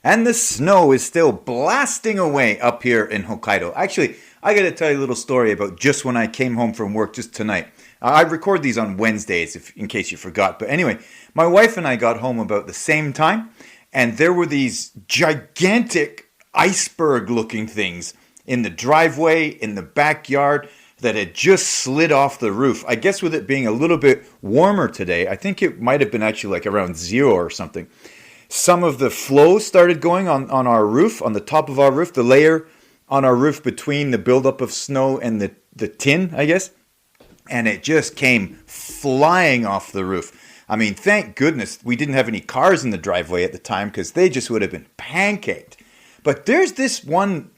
and the snow is still blasting away up here in Hokkaido. Actually, I got to tell you a little story about just when I came home from work just tonight. I record these on Wednesdays, in case you forgot. But anyway, my wife and I got home about the same time, and there were these gigantic iceberg-looking things in the driveway, in the backyard, that had just slid off the roof. I guess with it being a little bit warmer today, I think it might have been actually like around 0 or something. Some of the flow started going on our roof, on the top of our roof, the layer on our roof between the buildup of snow and the tin, I guess. And it just came flying off the roof. I mean, thank goodness we didn't have any cars in the driveway at the time, because they just would have been pancaked. But there's this one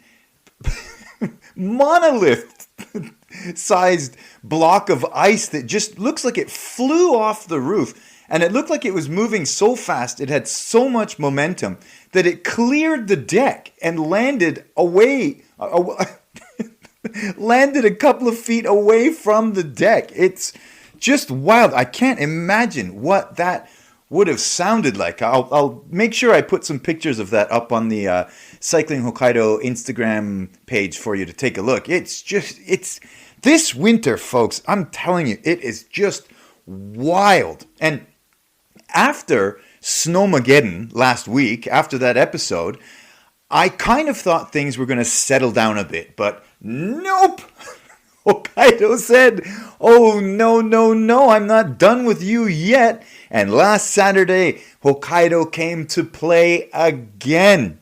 monolith-sized block of ice that just looks like it flew off the roof. And it looked like it was moving so fast, it had so much momentum, that it cleared the deck and landed landed a couple of feet away from the deck. It's just wild. I can't imagine what that would have sounded like. I'll make sure I put some pictures of that up on the Cycling Hokkaido Instagram page for you to take a look. It's this winter, folks, I'm telling you, it is just wild. And after Snowmageddon last week, after that episode, I kind of thought things were going to settle down a bit, but nope. Hokkaido said, oh, no, I'm not done with you yet. And last Saturday, Hokkaido came to play again.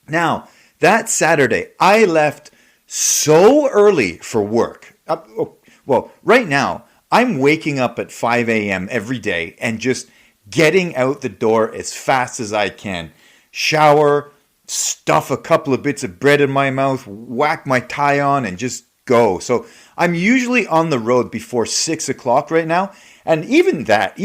Now, that Saturday, I left so early for work. Well, right now, I'm waking up at 5 a.m. every day and just getting out the door as fast as I can. Shower, stuff a couple of bits of bread in my mouth, whack my tie on, and just go. So I'm usually on the road before 6 o'clock right now. And even that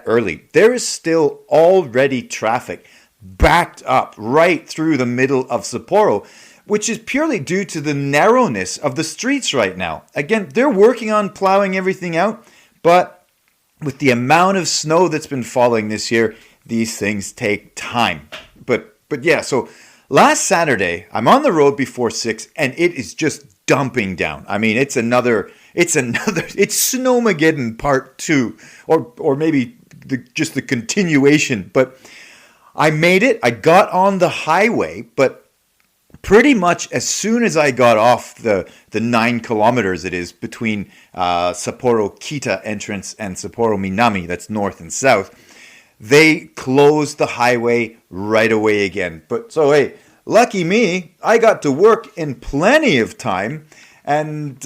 early, there is still already traffic backed up right through the middle of Sapporo, which is purely due to the narrowness of the streets right now. Again, they're working on plowing everything out, but with the amount of snow that's been falling this year, these things take time. But yeah, so last Saturday, I'm on the road before 6, and it is just dumping down. I mean, it's Snowmageddon part 2, or maybe just the continuation. But I made it. I got on the highway, but pretty much as soon as I got off the 9 kilometers it is between Sapporo Kita entrance and Sapporo Minami, that's north and south, they closed the highway right away again. But so, hey, lucky me, I got to work in plenty of time. And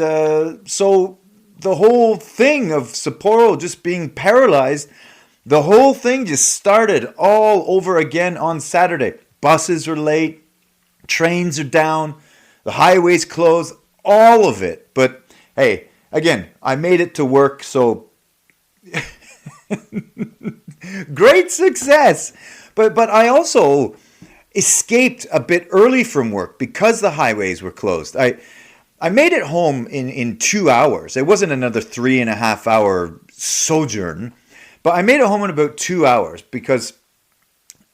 so the whole thing of Sapporo just being paralyzed, the whole thing just started all over again on Saturday. Buses are late. Trains are down, the highways closed, all of it. But hey, again, I made it to work, so great success. But I also escaped a bit early from work because the highways were closed. I made it home in 2 hours. It wasn't another 3.5 hour sojourn, but I made it home in about 2 hours because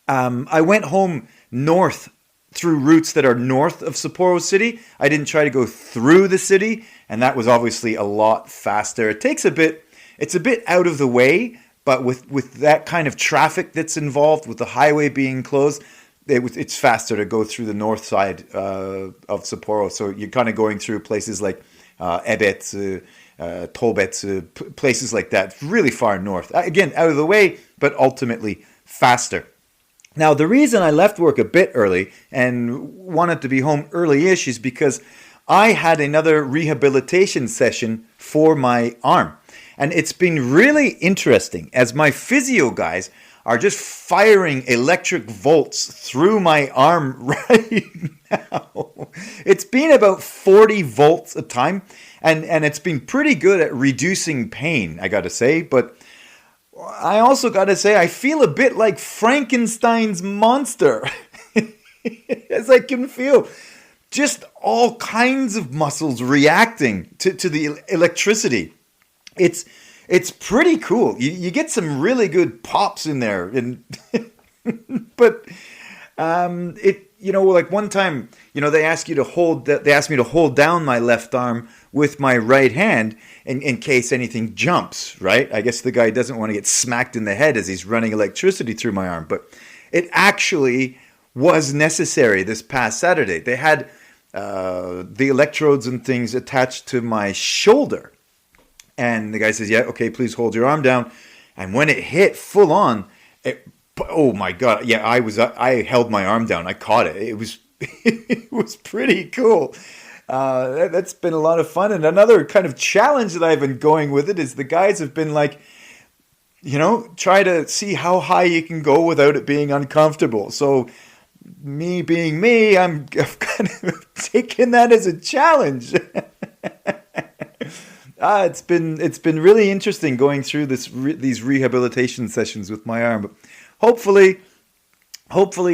I went home north through routes that are north of Sapporo City. I didn't try to go through the city, and that was obviously a lot faster. It's a bit out of the way, but with that kind of traffic that's involved, with the highway being closed, it's faster to go through the north side of Sapporo. So you're kind of going through places like Ebetsu, Tobetsu, places like that, really far north. Again, out of the way, but ultimately faster. Now, the reason I left work a bit early and wanted to be home early-ish is because I had another rehabilitation session for my arm. And it's been really interesting as my physio guys are just firing electric volts through my arm right now. It's been about 40 volts a time, and it's been pretty good at reducing pain, I gotta say. But I also gotta say, I feel a bit like Frankenstein's monster. As I can feel just all kinds of muscles reacting to the electricity. It's pretty cool. You get some really good pops in there, but Like one time, they asked me to hold down my left arm with my right hand in case anything jumps, right? I guess the guy doesn't want to get smacked in the head as he's running electricity through my arm, but it actually was necessary this past Saturday. They had the electrodes and things attached to my shoulder. And the guy says, yeah, okay, please hold your arm down. And when it hit full on, oh my God. Yeah, I held my arm down. I caught it. It was, it was pretty cool. That's been a lot of fun. And another kind of challenge that I've been going with it is the guys have been like, try to see how high you can go without it being uncomfortable. So me being me, I've kind of taken that as a challenge. It's been really interesting going through these rehabilitation sessions with my arm. But hopefully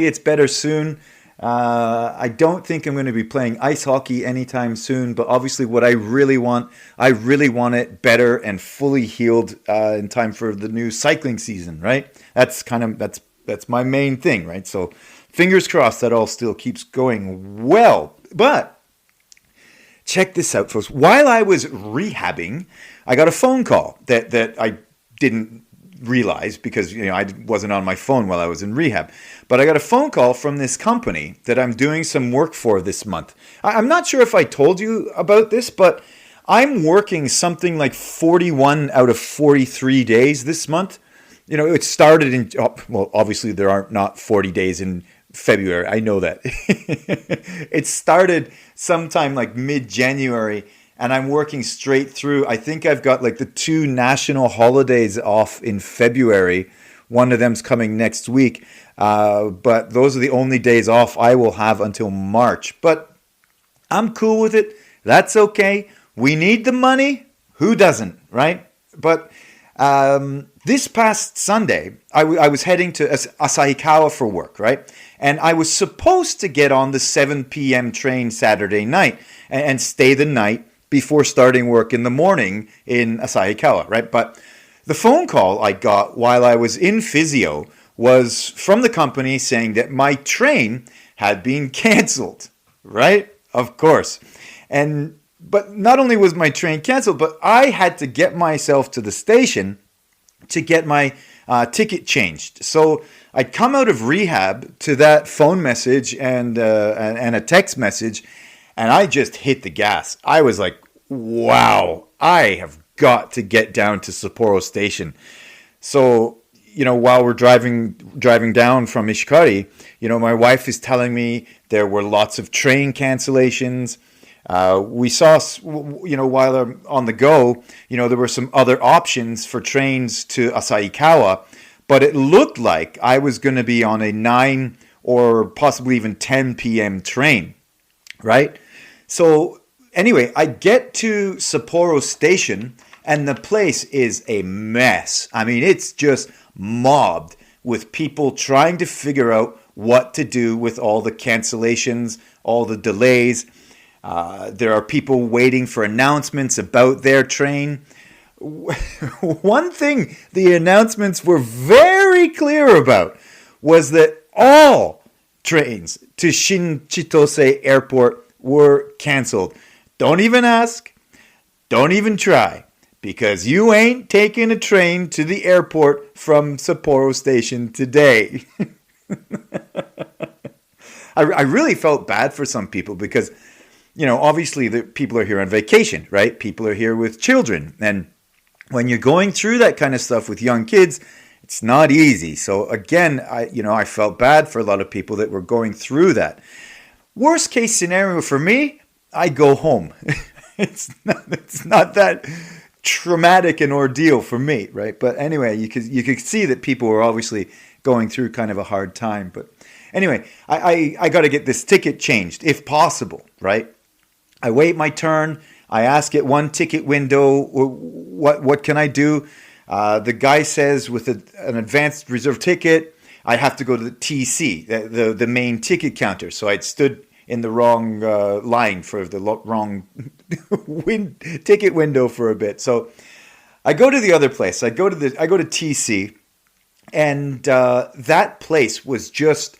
it's better soon. I don't think I'm going to be playing ice hockey anytime soon. But obviously, what I really want it better and fully healed in time for the new cycling season. Right? That's my main thing. Right? So fingers crossed that all still keeps going well. But check this out, folks. While I was rehabbing, I got a phone call that I didn't realize because I wasn't on my phone while I was in rehab. But I got a phone call from this company that I'm doing some work for this month. I'm not sure if I told you about this, but I'm working something like 41 out of 43 days this month. It started in, well, obviously there are not 40 days in February. I know that. It started sometime like mid-January, and I'm working straight through. I think I've got like the 2 national holidays off in February. One of them's coming next week. But those are the only days off I will have until March. But I'm cool with it. That's okay. We need the money. Who doesn't, right? But this past Sunday, I was heading to Asahikawa for work, right? And I was supposed to get on the 7 p.m. train Saturday night and stay the night before starting work in the morning in Asahikawa, right? But the phone call I got while I was in physio was from the company saying that my train had been canceled, right? Of course. But not only was my train canceled, but I had to get myself to the station to get my ticket changed. So I'd come out of rehab to that phone message and a text message, and I just hit the gas. I was like, wow, I have got to get down to Sapporo Station. So, while we're driving down from Ishikari, my wife is telling me there were lots of train cancellations. We saw, while I'm on the go, there were some other options for trains to Asahikawa, but it looked like I was going to be on a 9 or possibly even 10 p.m. train, right? So anyway, I get to Sapporo Station and the place is a mess. I mean, it's just mobbed with people trying to figure out what to do with all the cancellations, all the delays. There are people waiting for announcements about their train. One thing the announcements were very clear about was that all trains to Shinchitose Airport were canceled. Don't even ask. Don't even try. Because you ain't taking a train to the airport from Sapporo Station today. I really felt bad for some people because obviously the people are here on vacation, right? People are here with children. And when you're going through that kind of stuff with young kids, it's not easy. So again, I felt bad for a lot of people that were going through that. Worst case scenario for me, I go home. It's not that traumatic an ordeal for me, right? But anyway, you could see that people were obviously going through kind of a hard time. But anyway, I got to get this ticket changed if possible, right? I wait my turn. I ask at one ticket window, what can I do? The guy says with an advanced reserve ticket, I have to go to the TC, the main ticket counter. So I'd stood in the wrong line for the wrong ticket window for a bit. So I go to the other place. I go to TC, and that place was just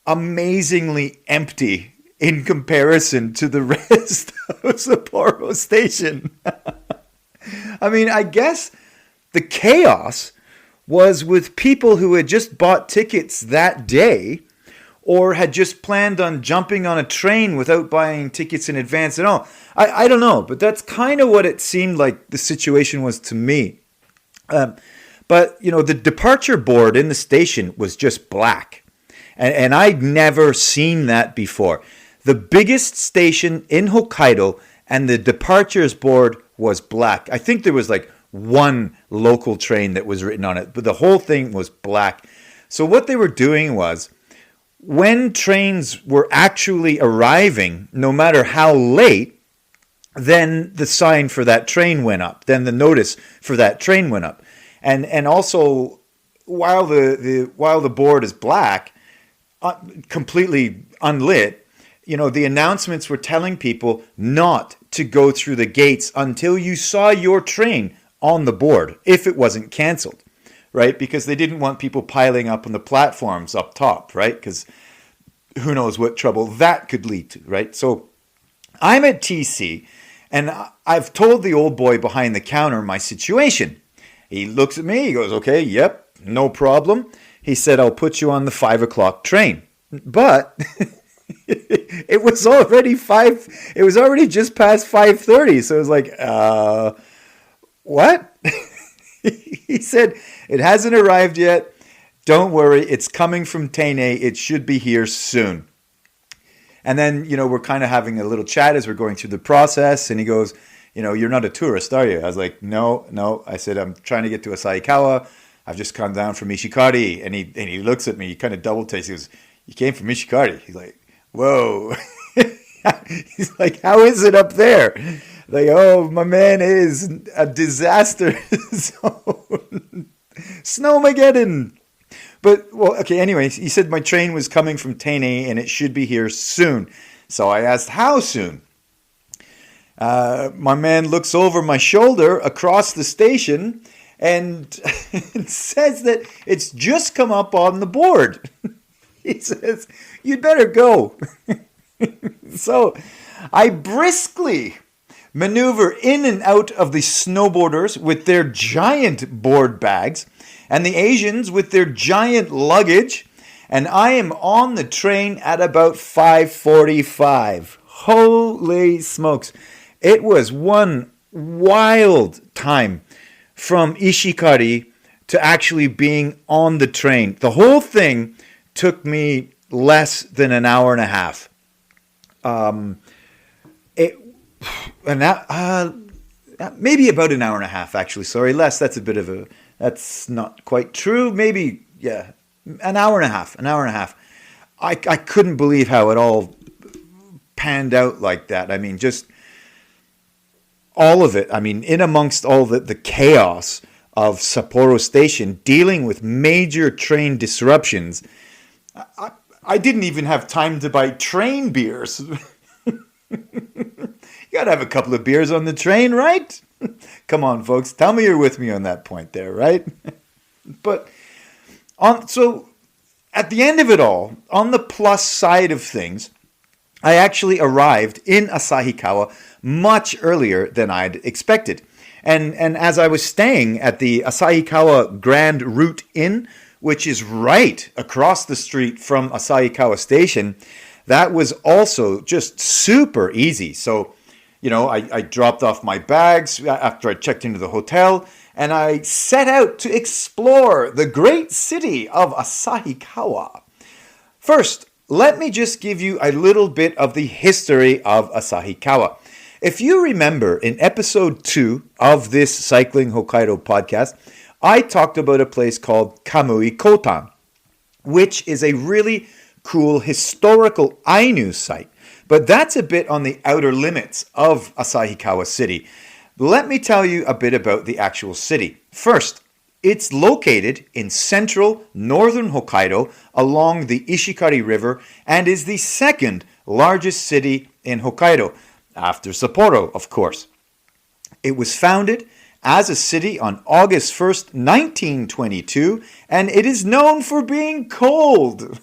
amazingly empty in comparison to the rest of Sapporo Station. I mean, I guess the chaos was with people who had just bought tickets that day or had just planned on jumping on a train without buying tickets in advance at all. I don't know, but that's kind of what it seemed like the situation was to me. But, the departure board in the station was just black. And I'd never seen that before. The biggest station in Hokkaido, and the departures board was black. I think there was like one local train that was written on it, but the whole thing was black. So what they were doing was, when trains were actually arriving, no matter how late, then the sign for that train went up. Then the notice for that train went up. And also, while the board is black, completely unlit, the announcements were telling people not to go through the gates until you saw your train on the board, if it wasn't canceled, right? Because they didn't want people piling up on the platforms up top, right? Because who knows what trouble that could lead to, right? So I'm at TC, and I've told the old boy behind the counter my situation. He looks at me, he goes, okay, yep, no problem. He said, I'll put you on the 5 o'clock train. But it was already just past 5:30. So I was like, what? He said, it hasn't arrived yet. Don't worry, it's coming from Tene. It should be here soon. And then, we're kind of having a little chat as we're going through the process. And he goes, you're not a tourist, are you? I was like, no. I said, I'm trying to get to Asahikawa. I've just come down from Ishikari. And he looks at me, he kind of double takes. He goes, you came from Ishikari? He's like, whoa. He's like, how is it up there? Like, oh, my man, it is a disaster zone. Snowmageddon. But, well, okay, anyway, he said my train was coming from Tene and it should be here soon. So I asked, how soon? My man looks over my shoulder across the station and says that it's just come up on the board. He says, you'd better go. So I briskly maneuver in and out of the snowboarders with their giant board bags and the Asians with their giant luggage, and I am on the train at about 5:45. Holy smokes. It was one wild time from Ishikari to actually being on the train. The whole thing took me less than an hour and a half. Maybe about an hour and a half, actually. Sorry, less. That's not quite true. Maybe, yeah, an hour and a half. I couldn't believe how it all panned out like that. I mean, just all of it. I mean, in amongst all the chaos of Sapporo Station, dealing with major train disruptions, I didn't even have time to buy train beers. You gotta have a couple of beers on the train, right? Come on, folks. Tell me you're with me on that point there, right? But so at the end of it all, on the plus side of things, I actually arrived in Asahikawa much earlier than I'd expected. And as I was staying at the Asahikawa Grand Route Inn, which is right across the street from Asahikawa Station, that was also just super easy. So, I dropped off my bags after I checked into the hotel, and I set out to explore the great city of Asahikawa. First, let me just give you a little bit of the history of Asahikawa. If you remember, in episode 2 of this Cycling Hokkaido podcast, I talked about a place called Kamui Kotan, which is a really cool historical Ainu site. But that's a bit on the outer limits of Asahikawa City. Let me tell you a bit about the actual city. First, it's located in central northern Hokkaido along the Ishikari River and is the second largest city in Hokkaido, after Sapporo, of course. It was founded as a city on August 1st, 1922, and it is known for being cold.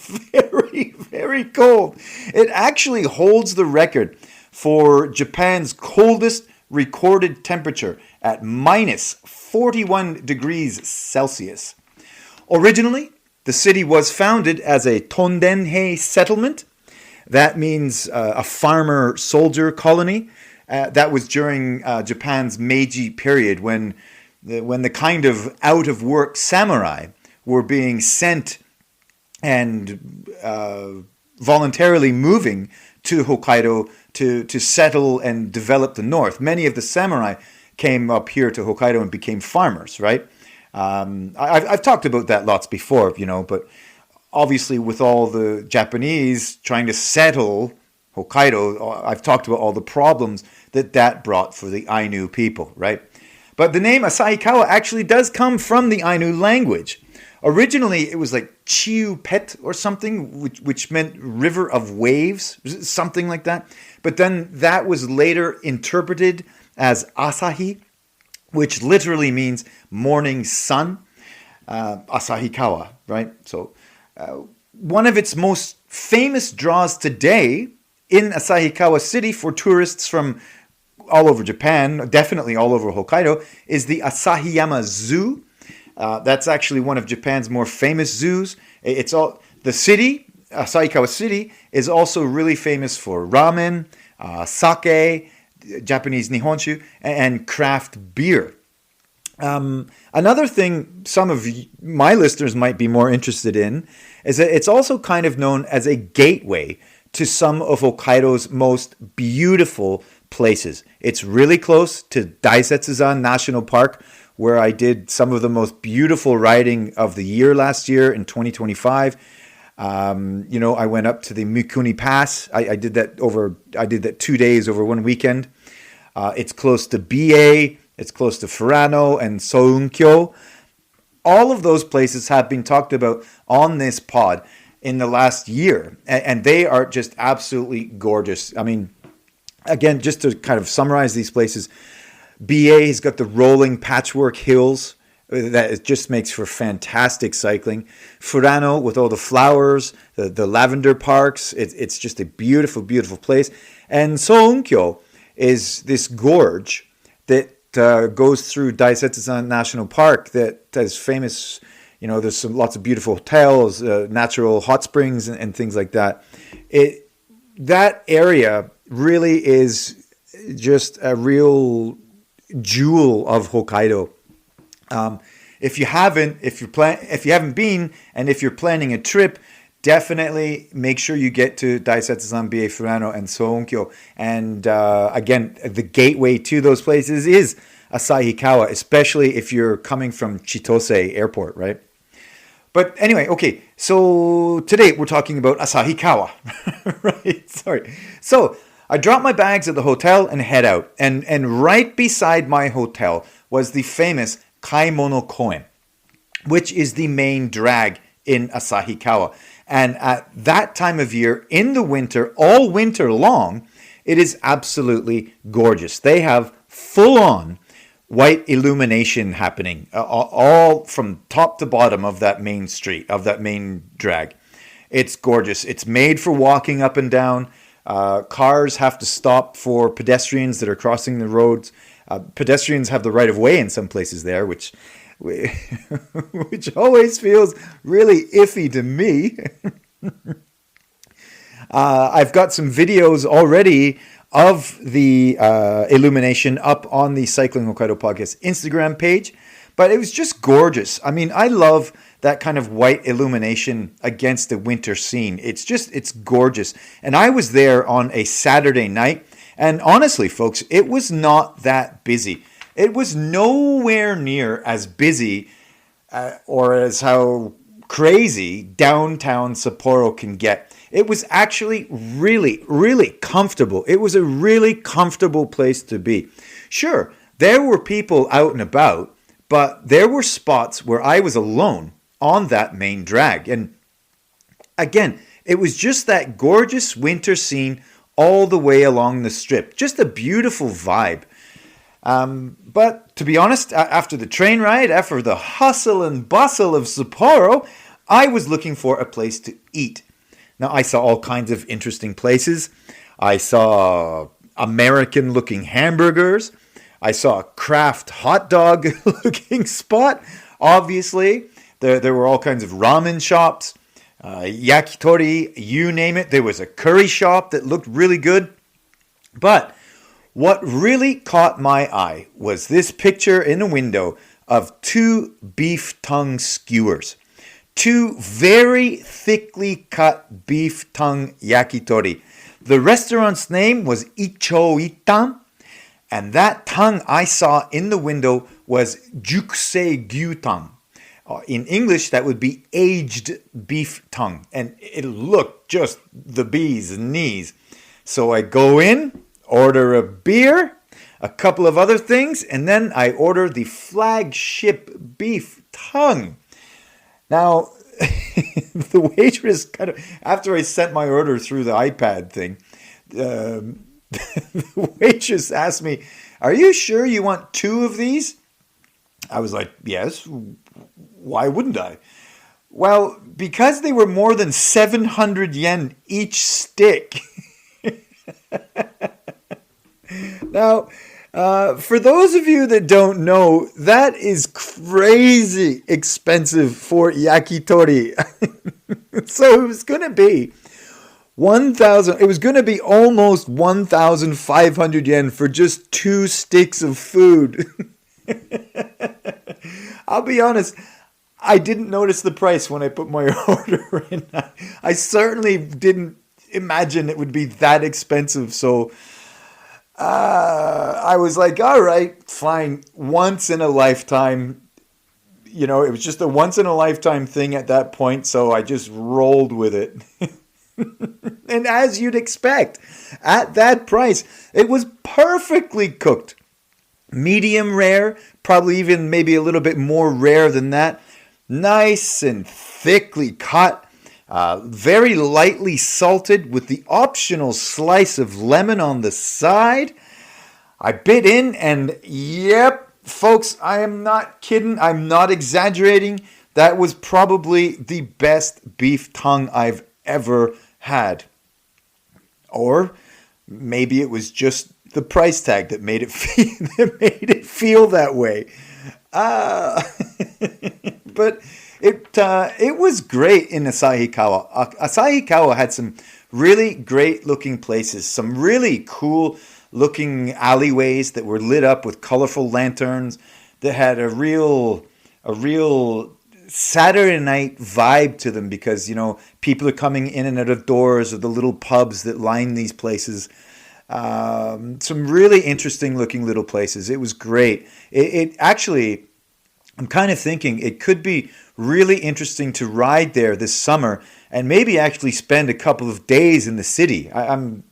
very, very cold. It actually holds the record for Japan's coldest recorded temperature at minus 41 degrees Celsius. Originally, the city was founded as a Tondenhei settlement. That means a farmer-soldier colony. That was during Japan's Meiji period when the kind of out-of-work samurai were being sent and voluntarily moving to Hokkaido to settle and develop the north. Many of the samurai came up here to Hokkaido and became farmers, right? I've talked about that lots before, but obviously with all the Japanese trying to settle Hokkaido, I've talked about all the problems that brought for the Ainu people, right? But the name Asahikawa actually does come from the Ainu language. Originally, it was like Chiu Pet or something, which meant river of waves, something like that. But then that was later interpreted as Asahi, which literally means morning sun. Asahikawa, right? So one of its most famous draws today in Asahikawa City for tourists from all over Japan, definitely all over Hokkaido, is the Asahiyama Zoo. That's actually one of Japan's more famous zoos. The city, Asahikawa City, is also really famous for ramen, sake, Japanese nihonshu, and craft beer. Another thing some of my listeners might be more interested in is that it's also kind of known as a gateway to some of Hokkaido's most beautiful places. It's really close to Daisetsuzan National Park, where I did some of the most beautiful riding of the year last year in 2025. I went up to the Mikuni Pass. I did that 2 days over one weekend. It's close to BA, it's close to Furano and Sounkyo. All of those places have been talked about on this pod in the last year, and they are just absolutely gorgeous. I mean, again, just to kind of summarize these places, BA has got the rolling patchwork hills that it just makes for fantastic cycling. Furano with all the flowers, the lavender parks, it's just a beautiful, beautiful place. And Sounkyo is this gorge that goes through Daisetsuzan National Park that is famous. There's lots of beautiful hotels, natural hot springs, and things like that. That area really is just a real jewel of Hokkaido. If you haven't been, and if you're planning a trip, definitely make sure you get to Daisetsuzan, BA, Furano, and Sounkyo. And again, the gateway to those places is Asahikawa, especially if you're coming from Chitose Airport, right? But anyway, okay, so today we're talking about Asahikawa, right? Sorry. So I drop my bags at the hotel and head out. And right beside my hotel was the famous Kaimono Koen, which is the main drag in Asahikawa. And at that time of year, in the winter, all winter long, it is absolutely gorgeous. They have full-on white illumination happening all from top to bottom of that main street, of that main drag. It's gorgeous. It's made for walking up and down. Cars have to stop for pedestrians that are crossing the roads. Pedestrians have the right of way in some places there, which always feels really iffy to me. I've got some videos already of the illumination up on the Cycling Hokkaido podcast Instagram page, but it was just gorgeous. I mean, I love that kind of white illumination against the winter scene. It's gorgeous. And I was there on a Saturday night, and honestly, folks, it was not that busy. It was nowhere near as busy or as how crazy downtown Sapporo can get. It was actually really, really comfortable. It was a really comfortable place to be. Sure, there were people out and about, but there were spots where I was alone on that main drag. And again, it was just that gorgeous winter scene all the way along the strip. Just a beautiful vibe. But to be honest, after the train ride, after the hustle and bustle of Sapporo, I was looking for a place to eat. Now, I saw all kinds of interesting places. I saw American-looking hamburgers. I saw a craft hot dog-looking spot, obviously. There were all kinds of ramen shops, yakitori, you name it. There was a curry shop that looked really good. But what really caught my eye was this picture in a window of 2 beef tongue skewers. 2 very thickly cut beef tongue yakitori. The restaurant's name was Itan, and that tongue I saw in the window was Jukusei Gyutan. In English, that would be aged beef tongue, and it looked just the bee's knees. So I go in, order a beer, a couple of other things, and then I order the flagship beef tongue. Now, the waitress after I sent my order through the iPad thing, the waitress asked me, "Are you sure you want 2 of these?" I was like, "Yes, why wouldn't I?" Well, because they were more than 700 yen each stick. Now, for those of you that don't know, that is crazy expensive for yakitori. So it was going to be 1,000. It was going to be almost 1,500 yen for just 2 sticks of food. I'll be honest, I didn't notice the price when I put my order in. I certainly didn't imagine it would be that expensive. So I was like, all right, fine. Once in a lifetime. It was just a once in a lifetime thing at that point. So I just rolled with it. And as you'd expect, at that price, it was perfectly cooked. Medium rare, probably even maybe a little bit more rare than that. Nice and thickly cut. Very lightly salted with the optional slice of lemon on the side. I bit in and yep, folks, I am not kidding. I'm not exaggerating. That was probably the best beef tongue I've ever had. Or maybe it was just the price tag that made it feel that way. But it was great in Asahikawa. Asahikawa had some really great looking places, some really cool looking alleyways that were lit up with colorful lanterns that had a real Saturday night vibe to them because, people are coming in and out of doors of the little pubs that line these places. Some really interesting looking little places. It was great. It actually, I'm kind of thinking it could be really interesting to ride there this summer and maybe actually spend a couple of days in the city. I'm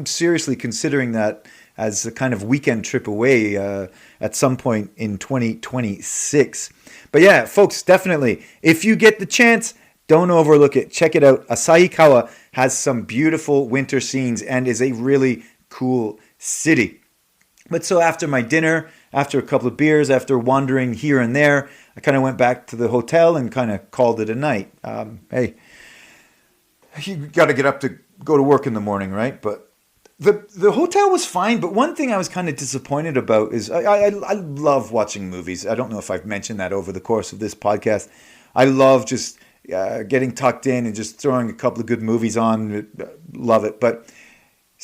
seriously considering that as a kind of weekend trip away at some point in 2026. But yeah, folks, definitely, if you get the chance, don't overlook it. Check it out. Asahikawa has some beautiful winter scenes and is a really cool city. But so after my dinner, after a couple of beers, after wandering here and there, I kind of went back to the hotel and kind of called it a night. Hey, you got to get up to go to work in the morning, right? But the hotel was fine. But one thing I was kind of disappointed about is I love watching movies. I don't know if I've mentioned that over the course of this podcast. I love just getting tucked in and just throwing a couple of good movies on. Love it. But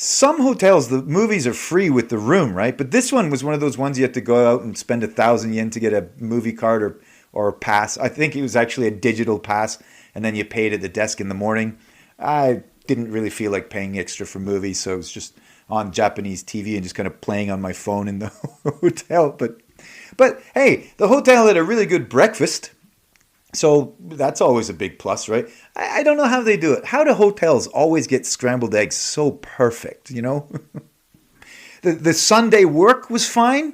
some hotels, the movies are free with the room, right? But this one was one of those ones you had to go out and spend 1,000 yen to get a movie card or a pass. I think it was actually a digital pass, and then you paid at the desk in the morning. I didn't really feel like paying extra for movies, so it was just on Japanese TV and just kind of playing on my phone in the hotel. But hey, the hotel had a really good breakfast. So that's always a big plus, right? I don't know how they do it. How do hotels always get scrambled eggs so perfect, The Sunday work was fine.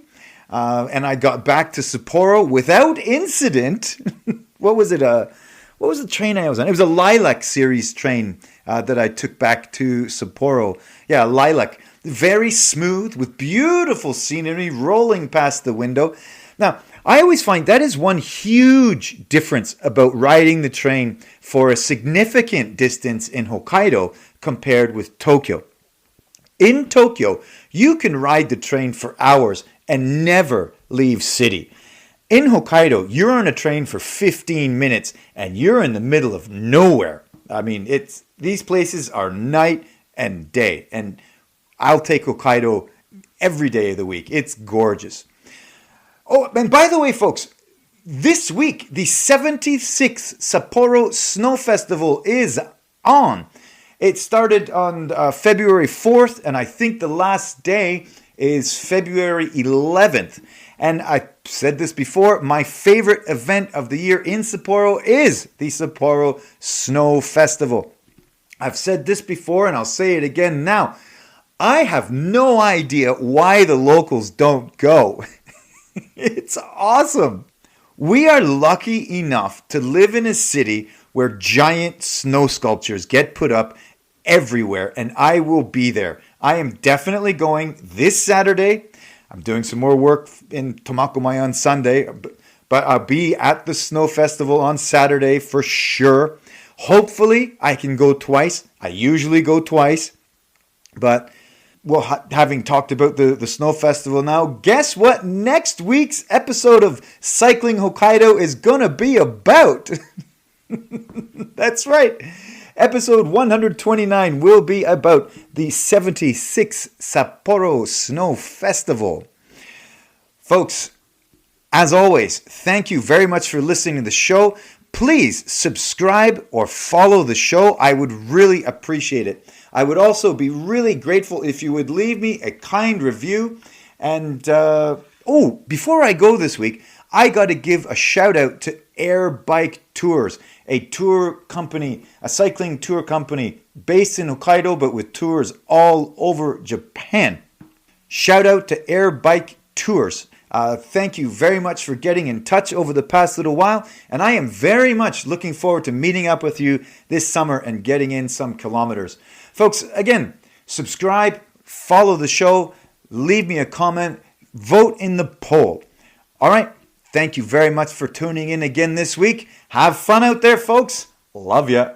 And I got back to Sapporo without incident. What was it? What was the train I was on? It was a Lilac series train that I took back to Sapporo. Yeah, Lilac. Very smooth with beautiful scenery rolling past the window. Now, I always find that is one huge difference about riding the train for a significant distance in Hokkaido compared with Tokyo. In Tokyo, you can ride the train for hours and never leave city. In Hokkaido, you're on a train for 15 minutes and you're in the middle of nowhere. I mean, these places are night and day, and I'll take Hokkaido every day of the week. It's gorgeous. Oh, and by the way, folks, this week, the 76th Sapporo Snow Festival is on. It started on February 4th, and I think the last day is February 11th. And I said this before, my favorite event of the year in Sapporo is the Sapporo Snow Festival. I've said this before, and I'll say it again now. I have no idea why the locals don't go. It's awesome. We are lucky enough to live in a city where giant snow sculptures get put up everywhere, and I will be there. I am definitely going this Saturday. I'm doing some more work in Tomakomai on Sunday, but I'll be at the Snow Festival on Saturday for sure. Hopefully, I can go twice. I usually go twice, but well, having talked about the Snow Festival now, guess what next week's episode of Cycling Hokkaido is going to be about? That's right. Episode 129 will be about the 76th Sapporo Snow Festival. Folks, as always, thank you very much for listening to the show. Please subscribe or follow the show. I would really appreciate it. I would also be really grateful if you would leave me a kind review. And, before I go this week, I got to give a shout out to Air Bike Tours, a tour company, a cycling tour company based in Hokkaido, but with tours all over Japan. Shout out to Air Bike Tours. Thank you very much for getting in touch over the past little while, and I am very much looking forward to meeting up with you this summer and getting in some kilometers. Folks, again, subscribe, follow the show, leave me a comment, vote in the poll. All right, thank you very much for tuning in again this week. Have fun out there, folks. Love ya.